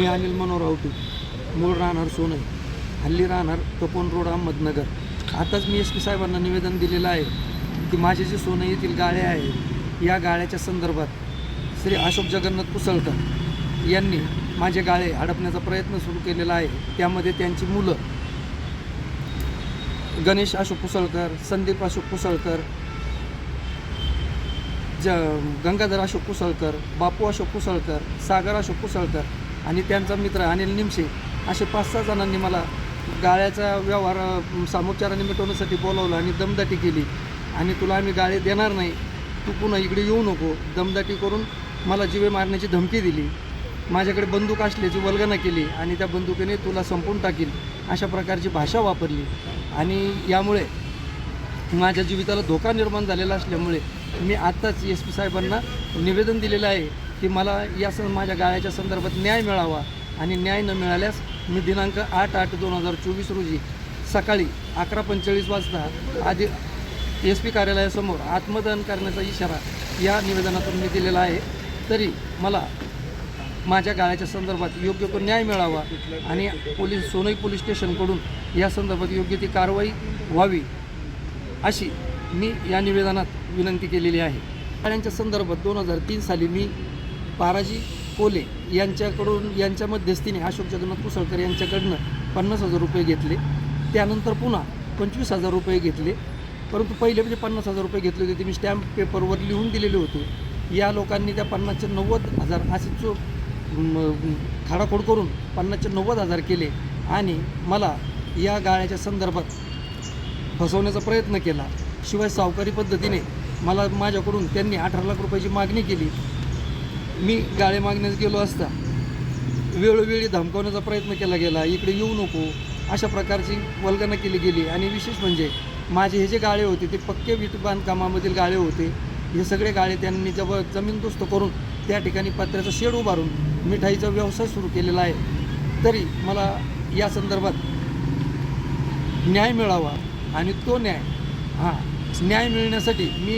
मी अनिल मनोहर आवटी, मूळ राहणार सोनई, हल्ली राहणार कपोन रोड, अहमदनगर. आताच मी SP साहेबांना निवेदन दिलेलं आहे की माझे जे सोनई येथील गाळे आहेत, या गाळ्याच्या संदर्भात श्री अशोक जगन्नाथ कुसळकर यांनी माझे गाळे हडपण्याचा प्रयत्न सुरू केलेला आहे. त्यामध्ये त्यांची मुलं गणेश अशोक कुसळकर, संदीप अशोक कुसळकर, गंगाधर अशोक कुसळकर, बापू अशोक कुसळकर, सागर अशोक कुसळकर आणि त्यांचा मित्र अनिल निमशे असे 5-6 जणांनी मला गाळ्याचा व्यवहार सामोपचाराने मिटवण्यासाठी बोलावलं आणि दमदाटी केली. आणि तुला आम्ही गाळे देणार नाही, तू पुन्हा इकडे येऊ नको, दमदाटी करून मला जीवे मारण्याची धमकी दिली. माझ्याकडे बंदूक असल्याची वल्गना केली आणि त्या बंदुकीने तुला संपून टाकील अशा प्रकारची भाषा वापरली. आणि यामुळे माझ्या जीविताला धोका निर्माण झालेला असल्यामुळे मी आत्ताच SP साहेबांना निवेदन दिलेलं आहे की मला माझ्या गाळ्याच्या संदर्भात न्याय मिळावा. आणि न्याय न मिळाल्यास मी दिनांक 8/8/2024 रोजी सकाळी 11:45 वाजता आधी SP कार्यालयासमोर आत्मदहन करण्याचा इशारा या निवेदनातून मी दिलेला आहे. तरी मला माझ्या गाळ्याच्या संदर्भात योग्य तो न्याय मिळावा आणि सोनई पोलीस स्टेशनकडून या संदर्भात योग्य ती कारवाई व्हावी अशी मी या निवेदनात विनंती केलेली आहे. गाळ्यांच्या संदर्भात 2003 साली मी पाराजी कोले यांच्या मध्यस्थीने अशोक जगन्नाथ कुसळकर यांच्याकडनं 50,000 रुपये घेतले. त्यानंतर पुन्हा 25,000 रुपये घेतले. परंतु पहिले म्हणजे 50,000 रुपये घेतले होते ते मी स्टॅम्प पेपरवर लिहून दिलेले होते. या लोकांनी त्या 50चे 90,000 असे खाडाखोड करून 50चे 90,000 केले आणि मला या गाळ्याच्या संदर्भात फसवण्याचा प्रयत्न केला. शिवाय सावकारी पद्धतीने माझ्याकडून त्यांनी 18 लाख रुपयाची मागणी केली. मी गाळे मागण्यास गेलो असता वेळोवेळी धमकावण्याचा प्रयत्न केला गेला, इकडे येऊ नको अशा प्रकारची वल्गना केली गेली. आणि विशेष म्हणजे माझे हे जे गाळे होते ते पक्के वीट बांधकामामधील गाळे होते. हे सगळे गाळे त्यांनी जमीनदोस्त करून त्या ठिकाणी पत्र्याचा शेड उभारून मिठाईचा व्यवसाय सुरू केलेला आहे. तरी मला या संदर्भात न्याय मिळावा आणि तो न्याय मिळण्यासाठी मी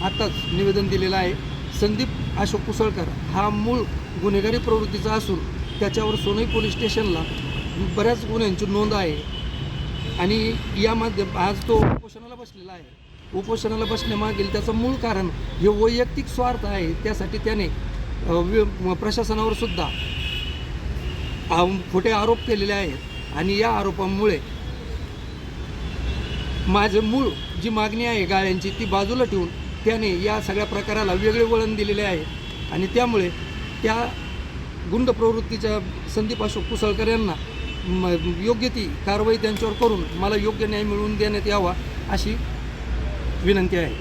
आताच निवेदन दिलेलं आहे. संदीप अशोक कुसळकर हा मूळ गुन्हेगारी प्रवृत्तीचा असून त्याच्यावर सोनई पोलीस स्टेशनला बऱ्याच गुन्ह्यांची नोंद आहे. आणि यामध्ये आज तो उपोषणाला बसलेला आहे. उपोषणाला बसण्यामागील त्याचं मूळ कारण हे वैयक्तिक स्वार्थ आहे. त्यासाठी त्याने प्रशासनावर सुद्धा खोटे आरोप केलेले आहेत. आणि या आरोपांमुळे माझे मूळ जी मागणी आहे गाळ्यांची ती बाजूला ठेवून त्याने या सगळ्या प्रकाराला वेगळे वळण दिलेले आहे. आणि त्यामुळे त्या गुंड प्रवृत्तीच्या संदीप अशोक कुसळकर यांना योग्य ती कारवाई त्यांच्यावर करून मला योग्य न्याय मिळवून देण्यात यावा अशी विनंती आहे.